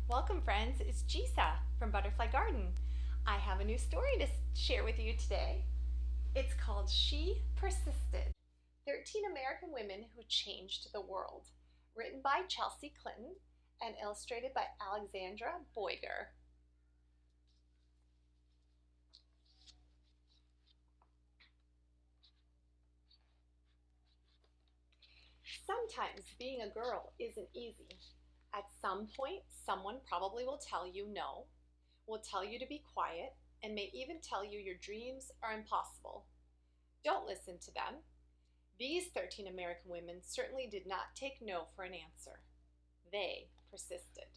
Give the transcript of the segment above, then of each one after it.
Welcome, friends. It's Gisa from Butterfly Garden. I have a new story to share with you today. It's called She Persisted 13 American Women Who Changed the World, written by Chelsea Clinton and illustrated by Alexandra Boiger. Sometimes being a girl isn't easy. At some point, someone probably will tell you no, will tell you to be quiet, and may even tell you your dreams are impossible. Don't listen to them. These 13 American women certainly did not take no for an answer. They persisted.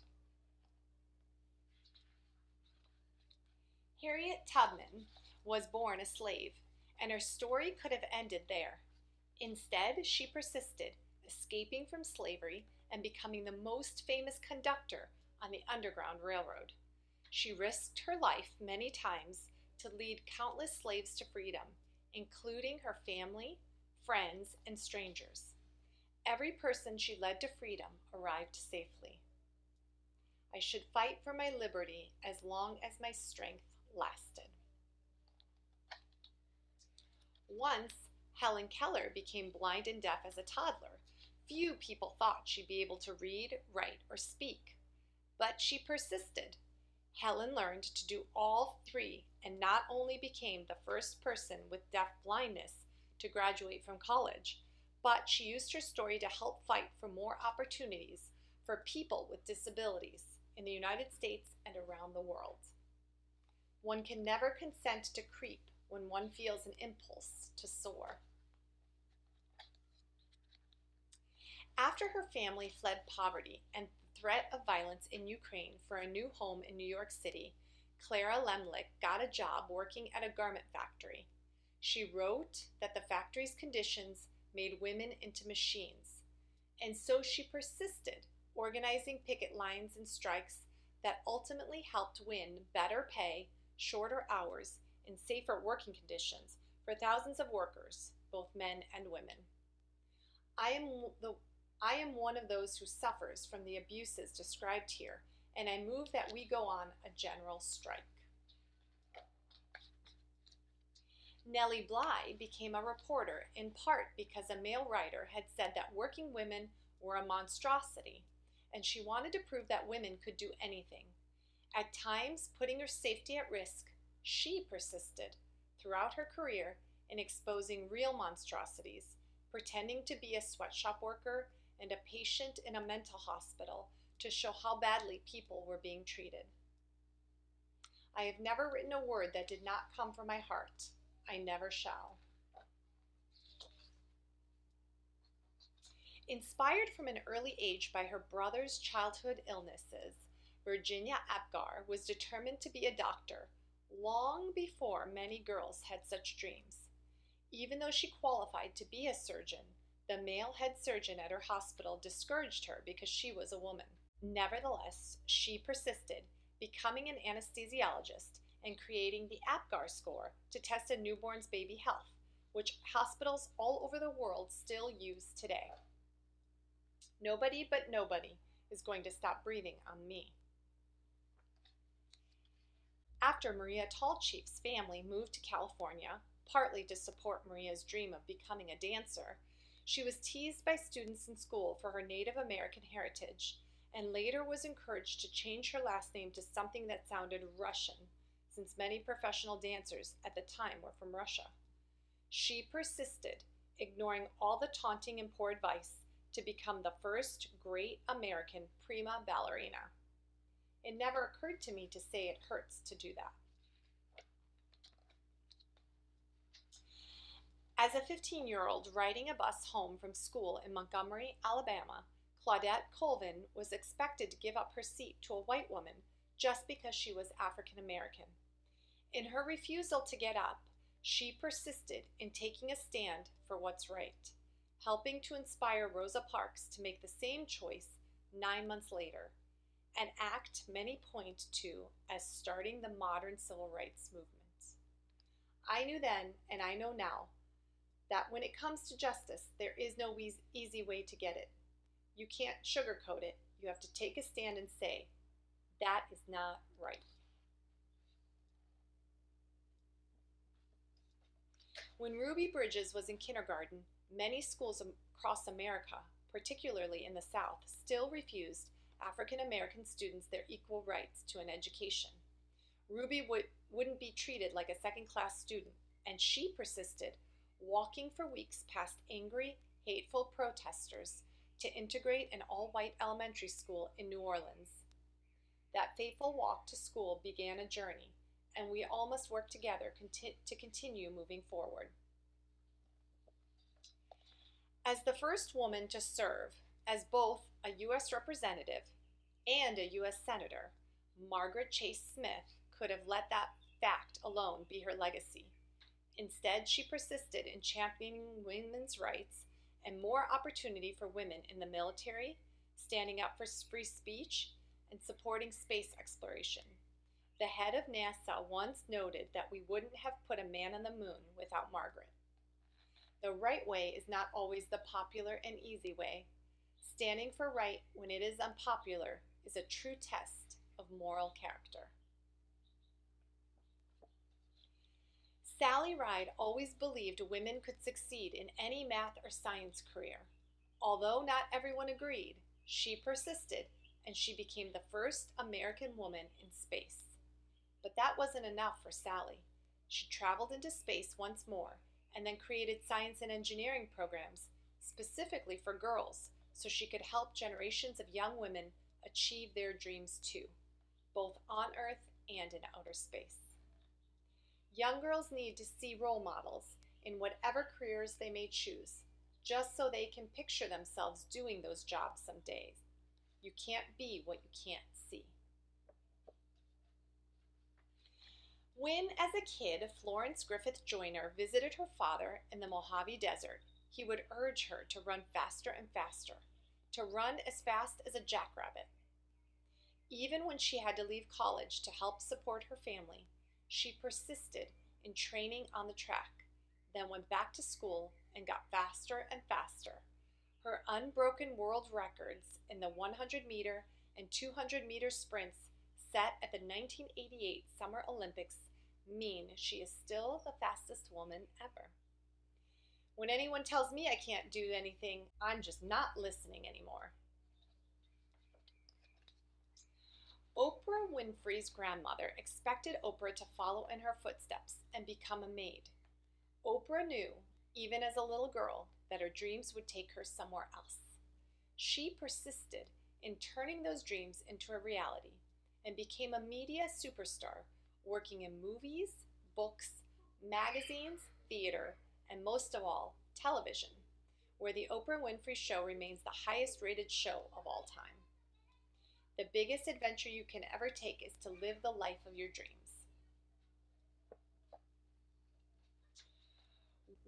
Harriet Tubman was born a slave, and her story could have ended there. Instead, she persisted, escaping from slavery and becoming the most famous conductor on the Underground Railroad. She risked her life many times to lead countless slaves to freedom, including her family, friends, and strangers. Every person she led to freedom arrived safely. I should fight for my liberty as long as my strength lasted. Once, Helen Keller became blind and deaf as a toddler. Few people thought she'd be able to read, write, or speak. But she persisted. Helen learned to do all three and not only became the first person with deaf blindness to graduate from college, but she used her story to help fight for more opportunities for people with disabilities in the United States and around the world. One can never consent to creep when one feels an impulse to soar. After her family fled poverty and the threat of violence in Ukraine for a new home in New York City, Clara Lemlich got a job working at a garment factory. She wrote that the factory's conditions made women into machines, and so she persisted, organizing picket lines and strikes that ultimately helped win better pay, shorter hours, and safer working conditions for thousands of workers, both men and women. I am one of those who suffers from the abuses described here, and I move that we go on a general strike. Nellie Bly became a reporter in part because a male writer had said that working women were a monstrosity, and she wanted to prove that women could do anything. At times, putting her safety at risk, she persisted throughout her career in exposing real monstrosities, pretending to be a sweatshop worker and a patient in a mental hospital to show how badly people were being treated. I have never written a word that did not come from my heart. I never shall. Inspired from an early age by her brother's childhood illnesses, Virginia Apgar was determined to be a doctor long before many girls had such dreams. Even though she qualified to be a surgeon, the male head surgeon at her hospital discouraged her because she was a woman. Nevertheless, she persisted, becoming an anesthesiologist and creating the Apgar score to test a newborn's baby health, which hospitals all over the world still use today. Nobody but nobody is going to stop breathing on me. After Maria Tallchief's family moved to California, partly to support Maria's dream of becoming a dancer, she was teased by students in school for her Native American heritage, and later was encouraged to change her last name to something that sounded Russian, since many professional dancers at the time were from Russia. She persisted, ignoring all the taunting and poor advice, to become the first great American prima ballerina. It never occurred to me to say it hurts to do that. As a 15-year-old riding a bus home from school in Montgomery, Alabama, Claudette Colvin was expected to give up her seat to a white woman just because she was African American. In her refusal to get up, she persisted in taking a stand for what's right, helping to inspire Rosa Parks to make the same choice 9 months later, an act many point to as starting the modern civil rights movement. I knew then, and I know now, that when it comes to justice, there is no easy way to get it. You can't sugarcoat it. You have to take a stand and say, That is not right. When Ruby Bridges was in kindergarten, many schools across America, particularly in the South, still refused African American students their equal rights to an education. Ruby wouldn't be treated like a second-class student, and she persisted, walking for weeks past angry, hateful protesters to integrate an all-white elementary school in New Orleans. That fateful walk to school began a journey, and we all must work together to continue moving forward. As the first woman to serve as both a U.S. representative and a U.S. senator, Margaret Chase Smith could have let that fact alone be her legacy. Instead, she persisted in championing women's rights and more opportunity for women in the military, standing up for free speech, and supporting space exploration. The head of NASA once noted that we wouldn't have put a man on the moon without Margaret. The right way is not always the popular and easy way. Standing for right when it is unpopular is a true test of moral character. Sally Ride always believed women could succeed in any math or science career. Although not everyone agreed, she persisted, and she became the first American woman in space. But that wasn't enough for Sally. She traveled into space once more, and then created science and engineering programs specifically for girls so she could help generations of young women achieve their dreams too, both on Earth and in outer space. Young girls need to see role models in whatever careers they may choose, just so they can picture themselves doing those jobs someday. You can't be what you can't see. When, as a kid, Florence Griffith Joyner visited her father in the Mojave Desert, he would urge her to run faster and faster, to run as fast as a jackrabbit. Even when she had to leave college to help support her family, she persisted in training on the track, then went back to school and got faster and faster. Her unbroken world records in the 100-meter and 200-meter sprints set at the 1988 Summer Olympics mean she is still the fastest woman ever. When anyone tells me I can't do anything, I'm just not listening anymore. Oprah Winfrey's grandmother expected Oprah to follow in her footsteps and become a maid. Oprah knew, even as a little girl, that her dreams would take her somewhere else. She persisted in turning those dreams into a reality and became a media superstar, working in movies, books, magazines, theater, and most of all, television, where The Oprah Winfrey Show remains the highest rated show of all time. The biggest adventure you can ever take is to live the life of your dreams.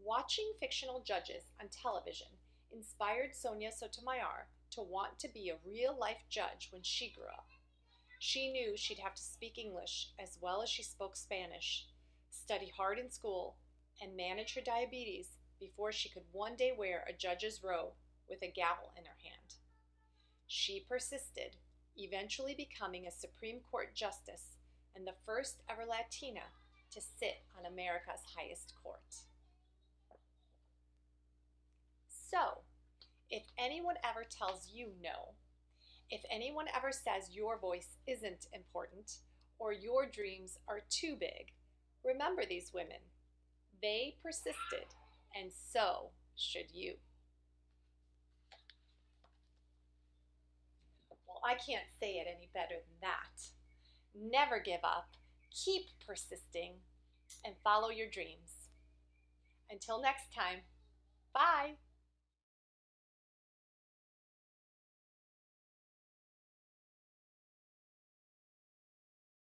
Watching fictional judges on television inspired Sonia Sotomayor to want to be a real-life judge when she grew up. She knew she'd have to speak English as well as she spoke Spanish, study hard in school, and manage her diabetes before she could one day wear a judge's robe with a gavel in her hand. She persisted, eventually becoming a Supreme Court justice and the first ever Latina to sit on America's highest court. So, if anyone ever tells you no, if anyone ever says your voice isn't important or your dreams are too big, remember these women. They persisted, and so should you. Well, I can't say it any better than that. Never give up, keep persisting, and follow your dreams. Until next time.